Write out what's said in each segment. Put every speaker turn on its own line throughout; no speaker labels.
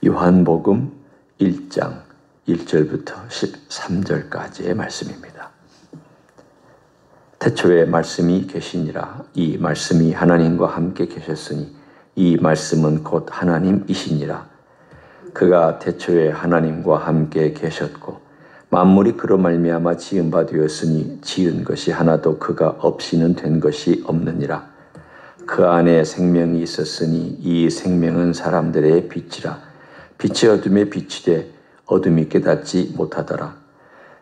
요한복음 1장 1절부터 13절까지의 말씀입니다. 태초에 말씀이 계시니라. 이 말씀이 하나님과 함께 계셨으니 이 말씀은 곧 하나님이시니라. 그가 태초에 하나님과 함께 계셨고 만물이 그로 말미암아 지은 바 되었으니 지은 것이 하나도 그가 없이는 된 것이 없느니라. 그 안에 생명이 있었으니 이 생명은 사람들의 빛이라. 빛이 어둠에 비치되 어둠이 깨닫지 못하더라.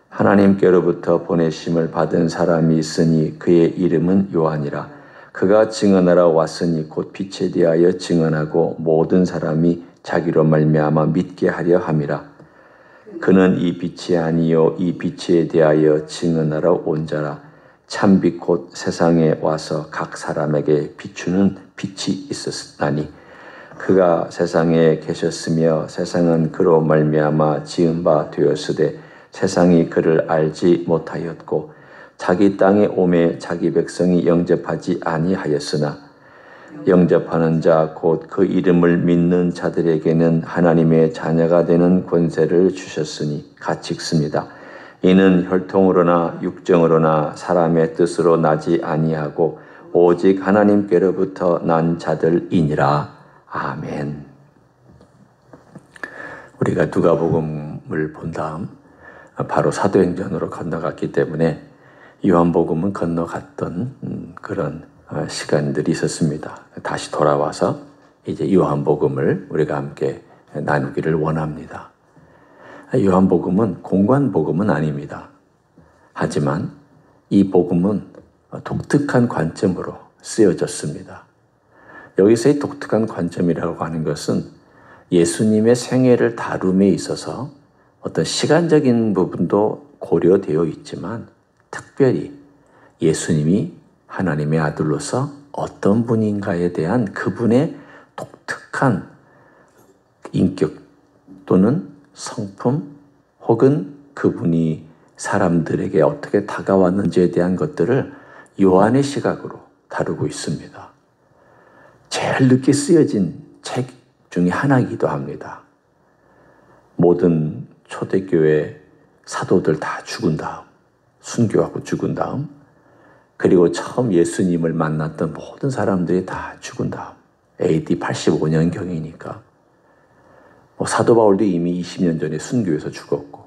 하나님께로부터 보내심을 받은 사람이 있으니 그의 이름은 요한이라. 그가 증언하러 왔으니 곧 빛에 대하여 증언하고 모든 사람이 자기로 말미암아 믿게 하려 함이라. 그는 이 빛이 아니요 이 빛에 대하여 증언하러 온 자라. 참빛 곧 세상에 와서 각 사람에게 비추는 빛이 있었나니 그가 세상에 계셨으며 세상은 그로 말미암아 지은 바 되었으되 세상이 그를 알지 못하였고 자기 땅에 오매 자기 백성이 영접하지 아니하였으나 영접하는 자 곧 그 이름을 믿는 자들에게는 하나님의 자녀가 되는 권세를 주셨으니 같이 읽습니다. 이는 혈통으로나 육정으로나 사람의 뜻으로 나지 아니하고 오직 하나님께로부터 난 자들이니라. 아멘. 우리가 누가복음을 본 다음 바로 사도행전으로 건너갔기 때문에 요한복음은 건너갔던 그런 시간들이 있었습니다. 다시 돌아와서 이제 요한복음을 우리가 함께 나누기를 원합니다. 요한복음은 공관복음은 아닙니다. 하지만 이 복음은 독특한 관점으로 쓰여졌습니다. 여기서의 독특한 관점이라고 하는 것은 예수님의 생애를 다룸에 있어서 어떤 시간적인 부분도 고려되어 있지만 특별히 예수님이 하나님의 아들로서 어떤 분인가에 대한 그분의 독특한 인격 또는 성품 혹은 그분이 사람들에게 어떻게 다가왔는지에 대한 것들을 요한의 시각으로 다루고 있습니다. 제일 늦게 쓰여진 책 중에 하나이기도 합니다. 모든 초대교회 사도들 다 죽은 다음, 순교하고 죽은 다음, 그리고 처음 예수님을 만났던 모든 사람들이 다 죽은 다음, AD 85년경이니까 사도 바울도 이미 20년 전에 순교해서 죽었고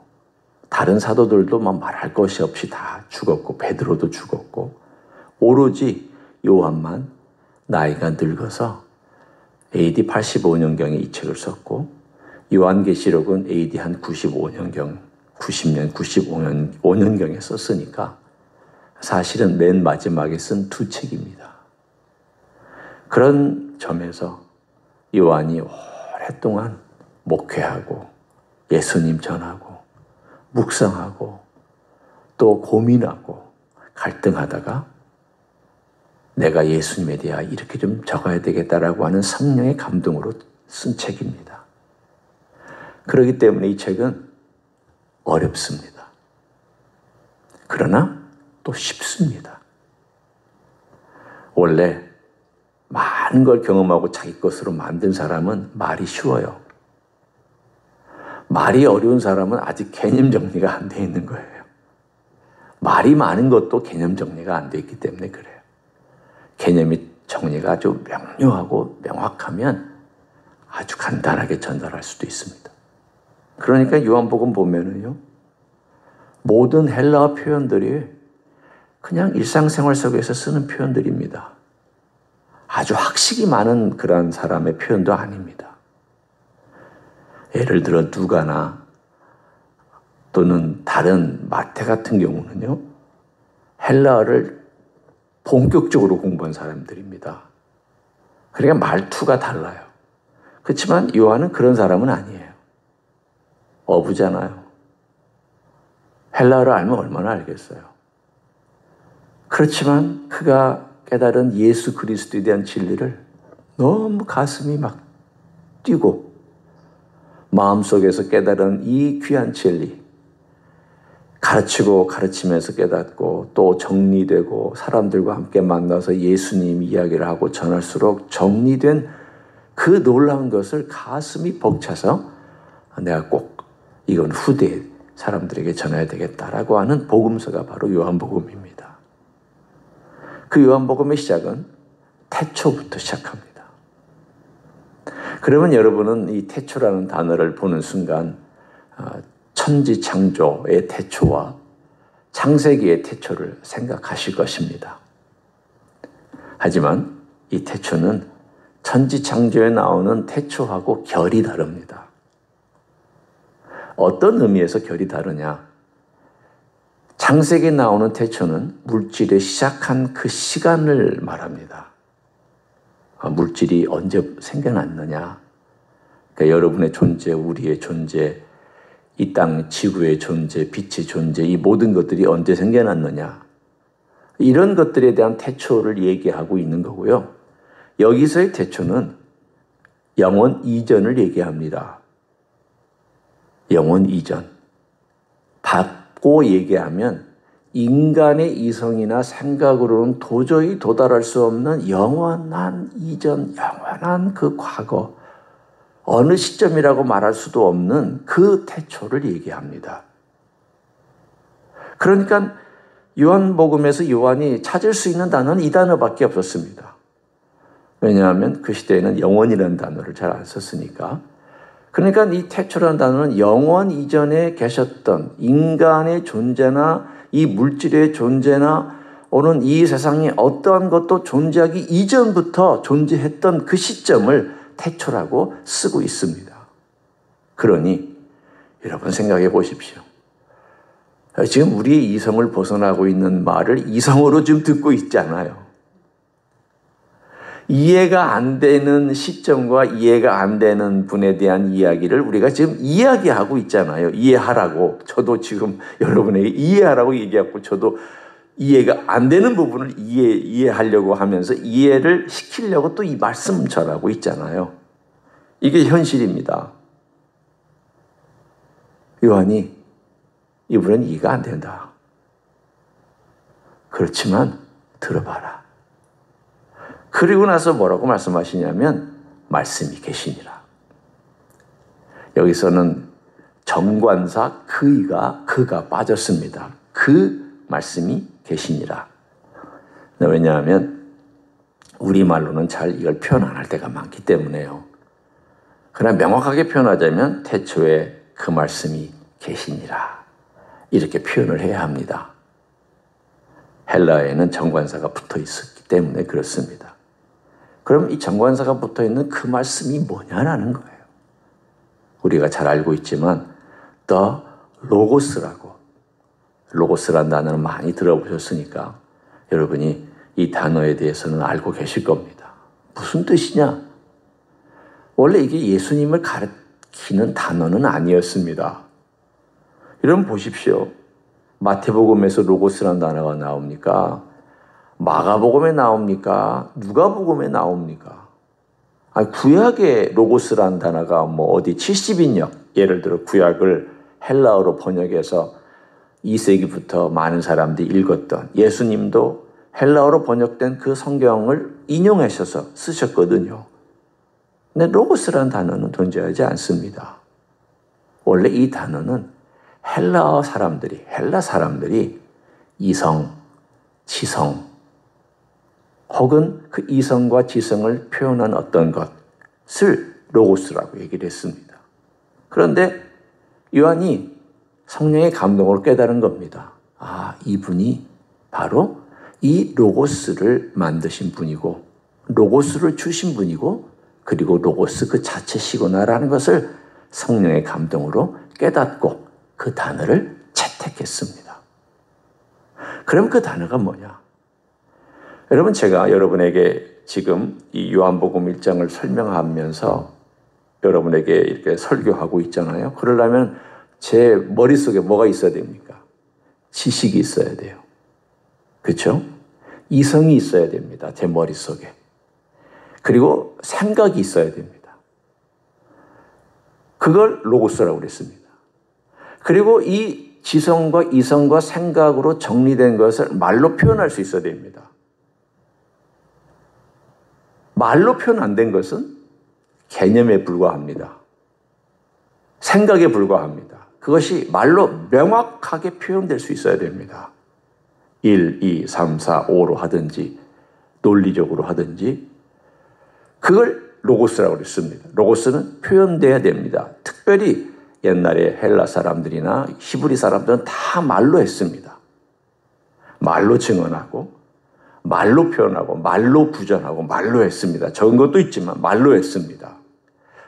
다른 사도들도 말할 것이 없이 다 죽었고 베드로도 죽었고 오로지 요한만 나이가 늙어서 AD 85년경에 이 책을 썼고 요한계시록은 AD 한 95년경, 95년경에 썼으니까 사실은 맨 마지막에 쓴 두 책입니다. 그런 점에서 요한이 오랫동안 목회하고 예수님 전하고 묵상하고 또 고민하고 갈등하다가 내가 예수님에 대하여 이렇게 좀 적어야 되겠다라고 하는 성령의 감동으로 쓴 책입니다. 그렇기 때문에 이 책은 어렵습니다. 그러나 또 쉽습니다. 원래 많은 걸 경험하고 자기 것으로 만든 사람은 말이 쉬워요. 말이 어려운 사람은 아직 개념 정리가 안 돼 있는 거예요. 말이 많은 것도 개념 정리가 안 돼 있기 때문에 그래요. 개념이 정리가 아주 명료하고 명확하면 아주 간단하게 전달할 수도 있습니다. 그러니까 요한복음 보면은요, 모든 헬라어 표현들이 그냥 일상생활 속에서 쓰는 표현들입니다. 아주 학식이 많은 그런 사람의 표현도 아닙니다. 예를 들어 누가나 또는 다른 마태 같은 경우는요, 헬라어를 본격적으로 공부한 사람들입니다. 그러니까 말투가 달라요. 그렇지만 요한은 그런 사람은 아니에요. 어부잖아요. 헬라어를 알면 얼마나 알겠어요. 그렇지만 그가 깨달은 예수 그리스도에 대한 진리를 너무 가슴이 막 뛰고 마음속에서 깨달은 이 귀한 진리, 가르치고 가르치면서 깨닫고 또 정리되고 사람들과 함께 만나서 예수님 이야기를 하고 전할수록 정리된 그 놀라운 것을 가슴이 벅차서 내가 꼭 이건 후대 사람들에게 전해야 되겠다라고 하는 복음서가 바로 요한복음입니다. 그 요한복음의 시작은 태초부터 시작합니다. 그러면 여러분은 이 태초라는 단어를 보는 순간 천지창조의 태초와 창세기의 태초를 생각하실 것입니다. 하지만 이 태초는 천지창조에 나오는 태초하고 결이 다릅니다. 어떤 의미에서 결이 다르냐? 창세기에 나오는 태초는 물질의 시작한 그 시간을 말합니다. 물질이 언제 생겨났느냐? 그러니까 여러분의 존재, 우리의 존재, 이 땅 지구의 존재, 빛의 존재, 이 모든 것들이 언제 생겨났느냐? 이런 것들에 대한 태초를 얘기하고 있는 거고요. 여기서의 태초는 영원 이전을 얘기합니다. 영원 이전. 받고 얘기하면 인간의 이성이나 생각으로는 도저히 도달할 수 없는 영원한 이전, 영원한 그 과거, 어느 시점이라고 말할 수도 없는 그 태초를 얘기합니다. 그러니까 요한복음에서 요한이 찾을 수 있는 단어는 이 단어밖에 없었습니다. 왜냐하면 그 시대에는 영원이라는 단어를 잘 안 썼으니까. 그러니까 이 태초라는 단어는 영원 이전에 계셨던 인간의 존재나 이 물질의 존재나 오는 이 세상에 어떠한 것도 존재하기 이전부터 존재했던 그 시점을 태초라고 쓰고 있습니다. 그러니 여러분 생각해 보십시오. 지금 우리의 이성을 벗어나고 있는 말을 이성으로 지금 듣고 있잖아요. 이해가 안 되는 시점과 이해가 안 되는 분에 대한 이야기를 우리가 지금 이야기하고 있잖아요. 이해하라고. 저도 지금 여러분에게 이해하라고 얘기하고 저도 이해가 안 되는 부분을 이해하려고 하면서 이해를 시키려고 또 이 말씀 전하고 있잖아요. 이게 현실입니다. 요한이 이분은 이해가 안 된다. 그렇지만 들어봐라. 그리고 나서 뭐라고 말씀하시냐면 말씀이 계시니라. 여기서는 정관사 그가 빠졌습니다. 그 말씀이 계시니라. 왜냐하면 우리말로는 잘 이걸 표현 안 할 때가 많기 때문에요. 그러나 명확하게 표현하자면 태초에 그 말씀이 계시니라. 이렇게 표현을 해야 합니다. 헬라어에는 정관사가 붙어 있었기 때문에 그렇습니다. 그럼 이 정관사가 붙어있는 그 말씀이 뭐냐라는 거예요. 우리가 잘 알고 있지만 The Logos라고, 로고스라는 단어는 많이 들어보셨으니까 여러분이 이 단어에 대해서는 알고 계실 겁니다. 무슨 뜻이냐? 원래 이게 예수님을 가리키는 단어는 아니었습니다. 여러분 보십시오. 마태복음에서 로고스라는 단어가 나옵니까? 마가복음에 나옵니까? 누가복음에 나옵니까? 구약의 로고스라는 단어가 어디 70인역, 예를 들어 구약을 헬라어로 번역해서 2세기부터 많은 사람들이 읽었던 예수님도 헬라어로 번역된 그 성경을 인용하셔서 쓰셨거든요. 근데 로고스라는 단어는 존재하지 않습니다. 원래 이 단어는 헬라 사람들이 이성, 지성, 혹은 그 이성과 지성을 표현한 어떤 것을 로고스라고 얘기를 했습니다. 그런데 요한이 성령의 감동으로 깨달은 겁니다. 이분이 바로 이 로고스를 만드신 분이고 로고스를 주신 분이고 그리고 로고스 그 자체시구나라는 것을 성령의 감동으로 깨닫고 그 단어를 채택했습니다. 그럼 그 단어가 뭐냐? 여러분 제가 여러분에게 지금 이 요한복음 1장을 설명하면서 여러분에게 이렇게 설교하고 있잖아요. 그러려면 제 머릿속에 뭐가 있어야 됩니까? 지식이 있어야 돼요. 그렇죠? 이성이 있어야 됩니다. 제 머릿속에. 그리고 생각이 있어야 됩니다. 그걸 로고스라고 그랬습니다. 그리고 이 지성과 이성과 생각으로 정리된 것을 말로 표현할 수 있어야 됩니다. 말로 표현 안 된 것은 개념에 불과합니다. 생각에 불과합니다. 그것이 말로 명확하게 표현될 수 있어야 됩니다. 1, 2, 3, 4, 5로 하든지 논리적으로 하든지 그걸 로고스라고 그랬습니다. 로고스는 표현돼야 됩니다. 특별히 옛날에 헬라 사람들이나 히브리 사람들은 다 말로 했습니다. 말로 증언하고 말로 표현하고 말로 부전하고 말로 했습니다. 적은 것도 있지만 말로 했습니다.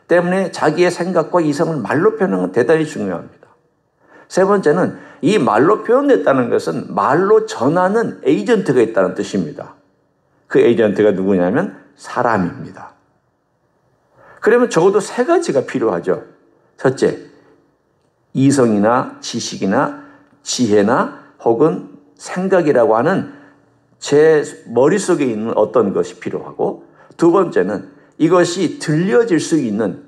때문에 자기의 생각과 이성을 말로 표현하는 건 대단히 중요합니다. 세 번째는 이 말로 표현됐다는 것은 말로 전하는 에이전트가 있다는 뜻입니다. 그 에이전트가 누구냐면 사람입니다. 그러면 적어도 세 가지가 필요하죠. 첫째, 이성이나 지식이나 지혜나 혹은 생각이라고 하는 제 머릿속에 있는 어떤 것이 필요하고, 두 번째는 이것이 들려질 수 있는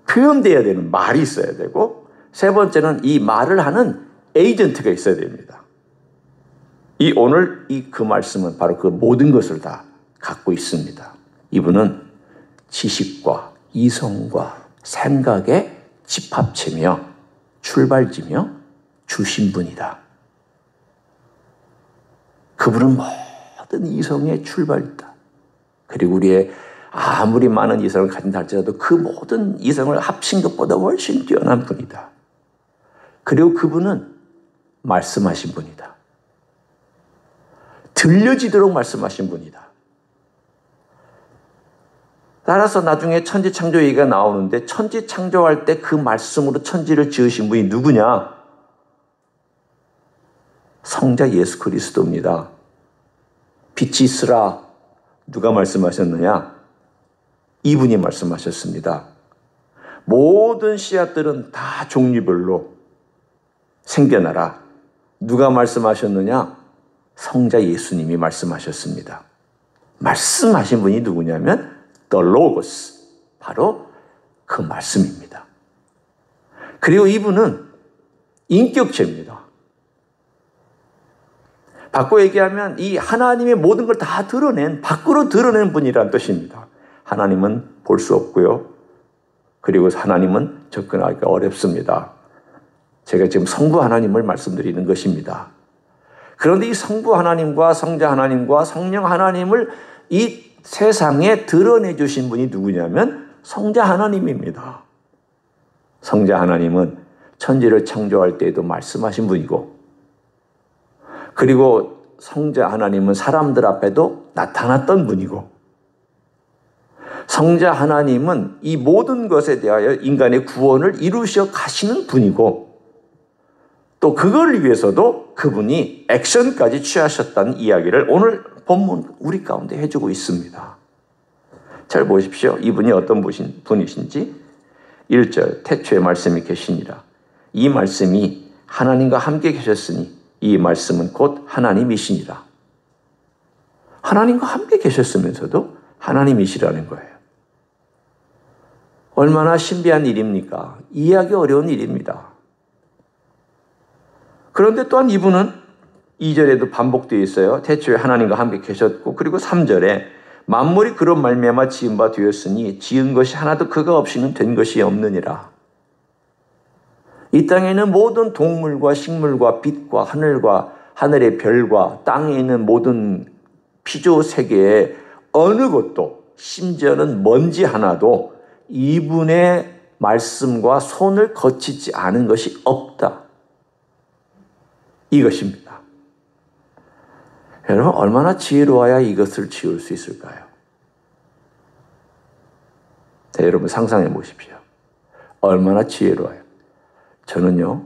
표현되어야 되는 말이 있어야 되고, 세 번째는 이 말을 하는 에이전트가 있어야 됩니다. 오늘 그 말씀은 바로 그 모든 것을 다 갖고 있습니다. 이분은 지식과 이성과 생각의 집합체며 출발지며 주신분이다. 그분은 모든 이성의 출발이다. 그리고 우리의 아무리 많은 이성을 가진다 할지라도 그 모든 이성을 합친 것보다 훨씬 뛰어난 분이다. 그리고 그분은 말씀하신 분이다. 들려지도록 말씀하신 분이다. 따라서 나중에 천지창조 얘기가 나오는데 천지창조할 때 그 말씀으로 천지를 지으신 분이 누구냐? 성자 예수 그리스도입니다. 빛이 있으라. 누가 말씀하셨느냐? 이분이 말씀하셨습니다. 모든 씨앗들은 다 종류별로 생겨나라. 누가 말씀하셨느냐? 성자 예수님이 말씀하셨습니다. 말씀하신 분이 누구냐면 The Logos, 바로 그 말씀입니다. 그리고 이분은 인격체입니다. 바꿔 얘기하면 이 하나님의 모든 걸 다 밖으로 드러낸 분이라는 뜻입니다. 하나님은 볼 수 없고요. 그리고 하나님은 접근하기가 어렵습니다. 제가 지금 성부 하나님을 말씀드리는 것입니다. 그런데 이 성부 하나님과 성자 하나님과 성령 하나님을 이 세상에 드러내 주신 분이 누구냐면 성자 하나님입니다. 성자 하나님은 천지를 창조할 때에도 말씀하신 분이고, 그리고 성자 하나님은 사람들 앞에도 나타났던 분이고, 성자 하나님은 이 모든 것에 대하여 인간의 구원을 이루셔 가시는 분이고, 또 그걸 위해서도 그분이 액션까지 취하셨다는 이야기를 오늘 본문 우리 가운데 해주고 있습니다. 잘 보십시오. 이분이 어떤 분이신지. 1절, 태초에 말씀이 계시니라. 이 말씀이 하나님과 함께 계셨으니 이 말씀은 곧 하나님이시니라. 하나님과 함께 계셨으면서도 하나님이시라는 거예요. 얼마나 신비한 일입니까? 이해하기 어려운 일입니다. 그런데 또한 이분은 2절에도 반복되어 있어요. 태초에 하나님과 함께 계셨고, 그리고 3절에 만물이 그런 말미암아 지은 바 되었으니 지은 것이 하나도 그가 없이는 된 것이 없느니라. 이 땅에 있는 모든 동물과 식물과 빛과 하늘과 하늘의 별과 땅에 있는 모든 피조 세계의 어느 것도, 심지어는 먼지 하나도 이분의 말씀과 손을 거치지 않은 것이 없다. 이것입니다. 여러분, 얼마나 지혜로워야 이것을 지을 수 있을까요? 자, 여러분 상상해 보십시오. 얼마나 지혜로워요. 저는요,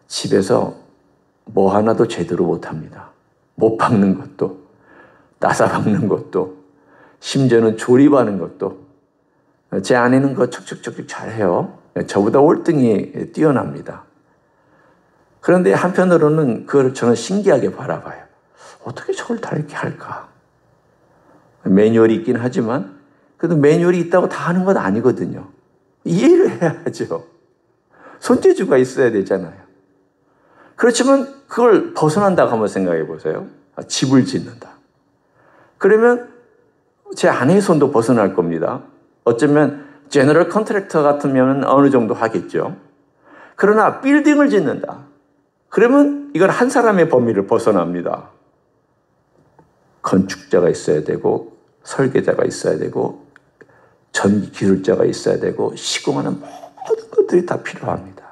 집에서 뭐 하나도 제대로 못합니다. 못 박는 것도, 나사 박는 것도, 심지어는 조립하는 것도. 제 아내는 그거 척척척 잘해요. 저보다 월등히 뛰어납니다. 그런데 한편으로는 그걸 저는 신기하게 바라봐요. 어떻게 저걸 다 이렇게 할까? 매뉴얼이 있긴 하지만 그래도 매뉴얼이 있다고 다 하는 건 아니거든요. 이해를 해야죠. 손재주가 있어야 되잖아요. 그렇지만 그걸 벗어난다고 한번 생각해 보세요. 집을 짓는다. 그러면 제 아내의 손도 벗어날 겁니다. 어쩌면 제너럴 컨트랙터 같으면 어느 정도 하겠죠. 그러나 빌딩을 짓는다. 그러면 이건 한 사람의 범위를 벗어납니다. 건축자가 있어야 되고 설계자가 있어야 되고 전기 기술자가 있어야 되고 시공하는 모든 것들이 다 필요합니다.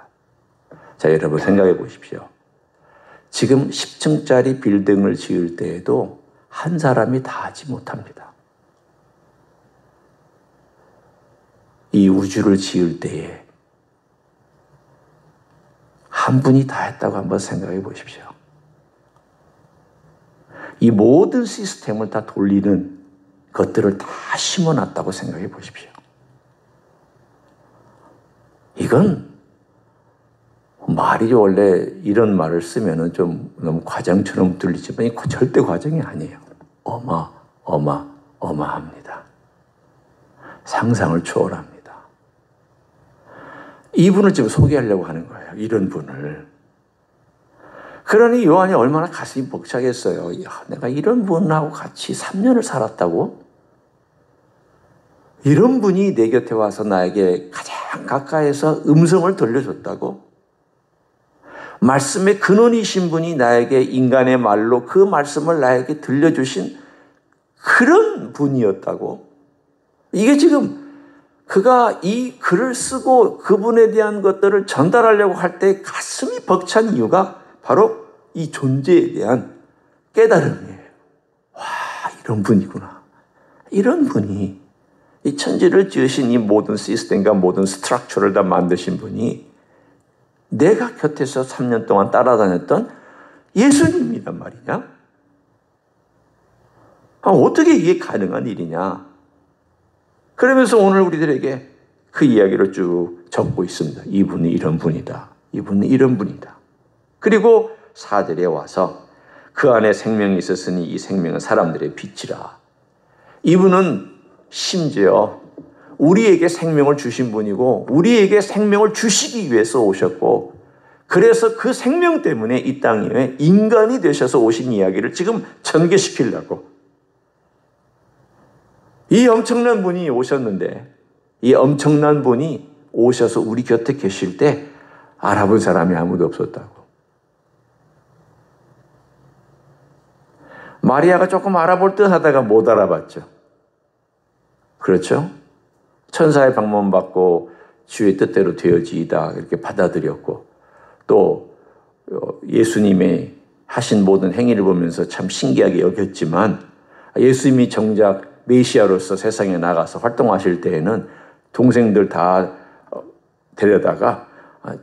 자, 여러분 생각해 보십시오. 지금 10층짜리 빌딩을 지을 때에도 한 사람이 다 하지 못합니다. 이 우주를 지을 때에 한 분이 다 했다고 한번 생각해 보십시오. 이 모든 시스템을 다 돌리는 것들을 다 심어놨다고 생각해 보십시오. 이건 말이 원래 이런 말을 쓰면은 좀 너무 과장처럼 들리지만 이거 절대 과장이 아니에요. 어마어마합니다. 상상을 초월합니다. 이분을 지금 소개하려고 하는 거예요. 이런 분을. 그러니 요한이 얼마나 가슴이 벅차겠어요. 야, 내가 이런 분하고 같이 3년을 살았다고? 이런 분이 내 곁에 와서 나에게 가장 가까이서 음성을 들려줬다고? 말씀의 근원이신 분이 나에게 인간의 말로 그 말씀을 나에게 들려주신 그런 분이었다고? 이게 지금 그가 이 글을 쓰고 그분에 대한 것들을 전달하려고 할 때 가슴이 벅찬 이유가 바로 이 존재에 대한 깨달음이에요. 와, 이런 분이구나. 이런 분이 이 천지를 지으신 이 모든 시스템과 모든 스트럭처를 다 만드신 분이 내가 곁에서 3년 동안 따라다녔던 예수님이란 말이냐? 어떻게 이게 가능한 일이냐? 그러면서 오늘 우리들에게 그 이야기를 쭉 적고 있습니다. 이분이 이런 분이다. 이분은 이런 분이다. 그리고 4절에 와서 그 안에 생명이 있었으니 이 생명은 사람들의 빛이라. 이분은 심지어 우리에게 생명을 주신 분이고 우리에게 생명을 주시기 위해서 오셨고 그래서 그 생명 때문에 이 땅 위에 인간이 되셔서 오신 이야기를 지금 전개시키려고 이 엄청난 분이 오셨는데 이 엄청난 분이 오셔서 우리 곁에 계실 때 알아본 사람이 아무도 없었다고. 마리아가 조금 알아볼 듯 하다가 못 알아봤죠. 그렇죠? 천사의 방문 받고 주의 뜻대로 되어지이다 이렇게 받아들였고 또 예수님의 하신 모든 행위를 보면서 참 신기하게 여겼지만 예수님이 정작 메시아로서 세상에 나가서 활동하실 때에는 동생들 다 데려다가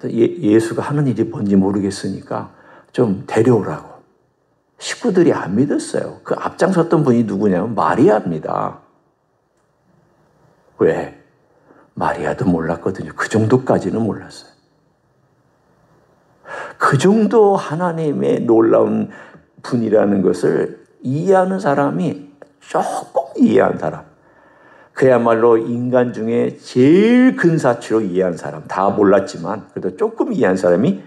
예수가 하는 일이 뭔지 모르겠으니까 좀 데려오라고. 식구들이 안 믿었어요. 그 앞장섰던 분이 누구냐면 마리아입니다. 왜? 마리아도 몰랐거든요. 그 정도까지는 몰랐어요. 그 정도 하나님의 놀라운 분이라는 것을 이해하는 사람이 조금 이해한 사람. 그야말로 인간 중에 제일 근사치로 이해한 사람. 다 몰랐지만 그래도 조금 이해한 사람이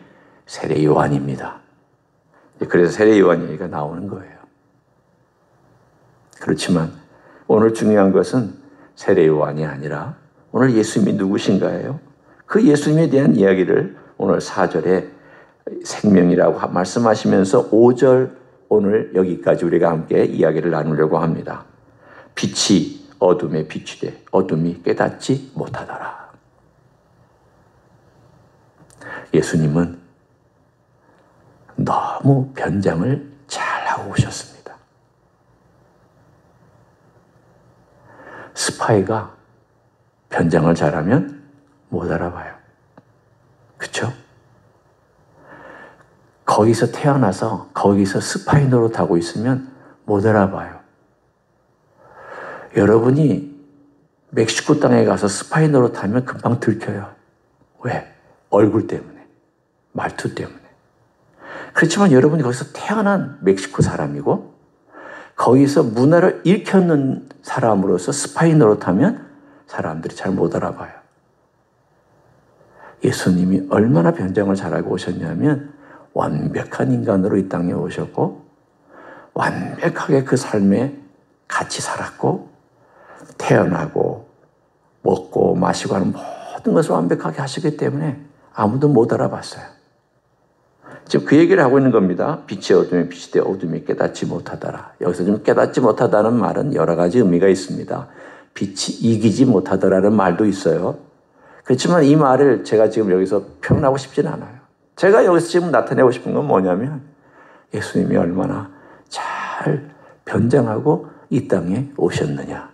세례 요한입니다. 그래서 세례 요한 얘기가 나오는 거예요. 그렇지만 오늘 중요한 것은 세례 요한이 아니라 오늘 예수님이 누구신가예요? 그 예수님에 대한 이야기를 오늘 4절에 생명이라고 말씀하시면서 5절 오늘 여기까지 우리가 함께 이야기를 나누려고 합니다. 빛이 어둠에 빛이 돼 어둠이 깨닫지 못하더라. 예수님은 너무 변장을 잘하고 오셨습니다. 스파이가 변장을 잘하면 못 알아봐요. 그렇죠? 거기서 태어나서 거기서 스파이 노릇하고 있으면 못 알아봐요. 여러분이 멕시코 땅에 가서 스파이 노릇하면 금방 들켜요. 왜? 얼굴 때문에, 말투 때문에. 그렇지만 여러분이 거기서 태어난 멕시코 사람이고 거기서 문화를 일컫는 사람으로서 스파이 노릇하면 사람들이 잘 못 알아봐요. 예수님이 얼마나 변장을 잘하고 오셨냐면 완벽한 인간으로 이 땅에 오셨고 완벽하게 그 삶에 같이 살았고 태어나고 먹고 마시고 하는 모든 것을 완벽하게 하시기 때문에 아무도 못 알아봤어요. 지금 그 얘기를 하고 있는 겁니다. 빛이 어둠에 빛이 되어 어둠이 깨닫지 못하더라. 여기서 좀 깨닫지 못하다는 말은 여러 가지 의미가 있습니다. 빛이 이기지 못하더라는 말도 있어요. 그렇지만 이 말을 제가 지금 여기서 표현하고 싶지는 않아요. 제가 여기서 지금 나타내고 싶은 건 뭐냐면 예수님이 얼마나 잘 변장하고 이 땅에 오셨느냐.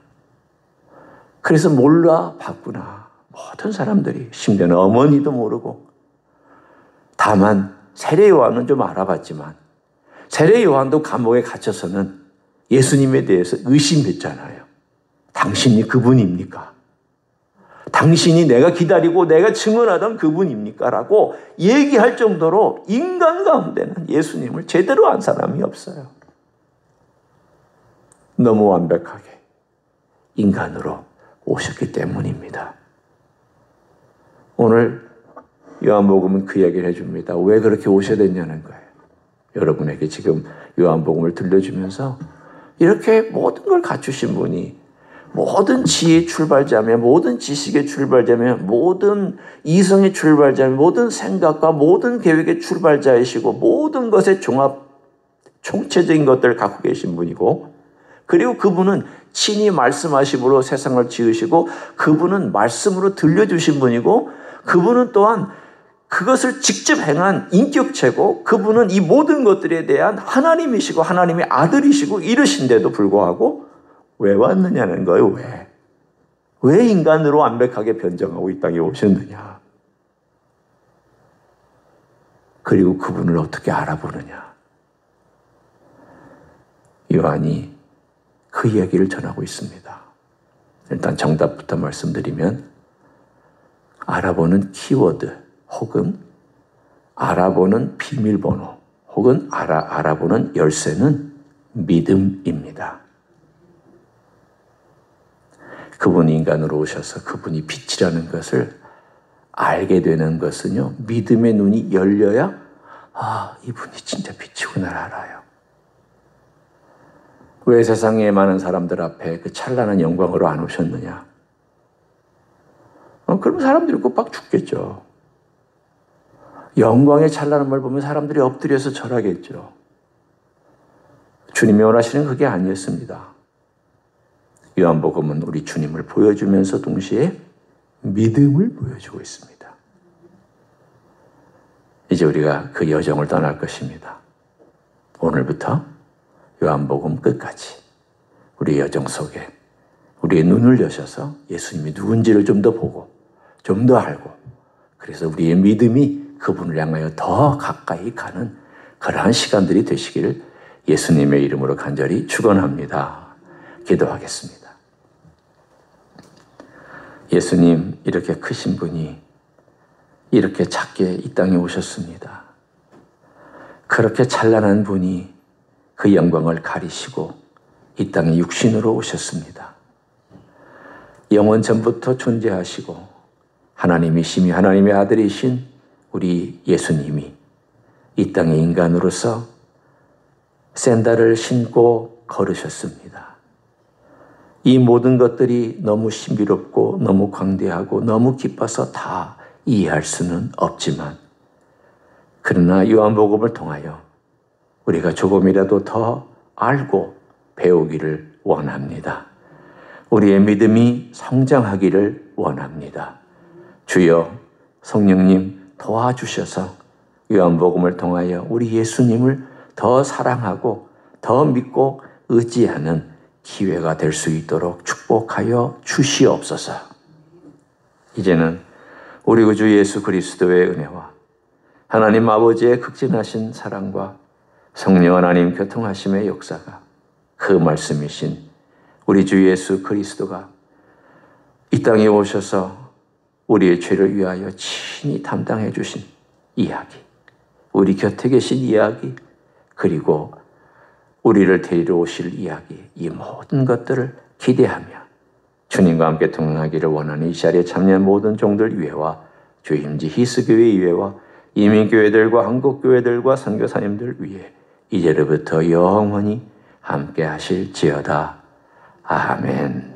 그래서 몰라 봤구나. 모든 사람들이, 심지어는 어머니도 모르고. 다만 세례 요한은 좀 알아봤지만 세례 요한도 감옥에 갇혀서는 예수님에 대해서 의심했잖아요. 당신이 그분입니까? 당신이 내가 기다리고 내가 증언하던 그분입니까? 라고 얘기할 정도로 인간 가운데는 예수님을 제대로 안 사람이 없어요. 너무 완벽하게 인간으로 오셨기 때문입니다. 오늘 요한복음은 그 얘기를 해줍니다. 왜 그렇게 오셔야 됐냐는 거예요. 여러분에게 지금 요한복음을 들려주면서 이렇게 모든 걸 갖추신 분이 모든 지혜의 출발자며 모든 지식의 출발자며 모든 이성의 출발자며 모든 생각과 모든 계획의 출발자이시고 모든 것의 종합 총체적인 것들을 갖고 계신 분이고 그리고 그분은 친히 말씀하심으로 세상을 지으시고 그분은 말씀으로 들려주신 분이고 그분은 또한 그것을 직접 행한 인격체고 그분은 이 모든 것들에 대한 하나님이시고 하나님의 아들이시고 이러신데도 불구하고 왜 왔느냐는 거예요. 왜? 왜 인간으로 완벽하게 변정하고 이 땅에 오셨느냐? 그리고 그분을 어떻게 알아보느냐? 요한이 그 이야기를 전하고 있습니다. 일단 정답부터 말씀드리면 알아보는 키워드 혹은 알아보는 비밀번호 혹은 알아보는 열쇠는 믿음입니다. 그분이 인간으로 오셔서 그분이 빛이라는 것을 알게 되는 것은요. 믿음의 눈이 열려야 이분이 진짜 빛이구나를 알아요. 왜 세상에 많은 사람들 앞에 그 찬란한 영광으로 안 오셨느냐? 그럼 사람들이 꼭 죽겠죠. 영광의 찬란함을 보면 사람들이 엎드려서 절하겠죠. 주님이 원하시는 그게 아니었습니다. 요한복음은 우리 주님을 보여주면서 동시에 믿음을 보여주고 있습니다. 이제 우리가 그 여정을 떠날 것입니다. 오늘부터 요한복음 끝까지 우리의 여정 속에 우리의 눈을 여셔서 예수님이 누군지를 좀 더 보고 좀 더 알고 그래서 우리의 믿음이 그분을 향하여 더 가까이 가는 그러한 시간들이 되시기를 예수님의 이름으로 간절히 축원합니다. 기도하겠습니다. 예수님 이렇게 크신 분이 이렇게 작게 이 땅에 오셨습니다. 그렇게 찬란한 분이 그 영광을 가리시고 이 땅에 육신으로 오셨습니다. 영원 전부터 존재하시고 하나님이시며 하나님의 아들이신 우리 예수님이 이 땅에 인간으로서 샌들을 신고 걸으셨습니다. 이 모든 것들이 너무 신비롭고 너무 광대하고 너무 깊어서 다 이해할 수는 없지만 그러나 요한복음을 통하여 우리가 조금이라도 더 알고 배우기를 원합니다. 우리의 믿음이 성장하기를 원합니다. 주여 성령님 도와주셔서 요한복음을 통하여 우리 예수님을 더 사랑하고 더 믿고 의지하는 기회가 될 수 있도록 축복하여 주시옵소서. 이제는 우리 구주 예수 그리스도의 은혜와 하나님 아버지의 극진하신 사랑과 성령 하나님 교통하심의 역사가 그 말씀이신 우리 주 예수 그리스도가 이 땅에 오셔서 우리의 죄를 위하여 친히 담당해 주신 이야기, 우리 곁에 계신 이야기, 그리고 우리를 데리러 오실 이야기, 이 모든 것들을 기대하며 주님과 함께 동행하기를 원하는 이 자리에 참여한 모든 종들 위해와 주임지 히스교회 이회와 이민교회들과 한국교회들과 선교사님들 위해 이제로부터 영원히 함께 하실지어다. 아멘.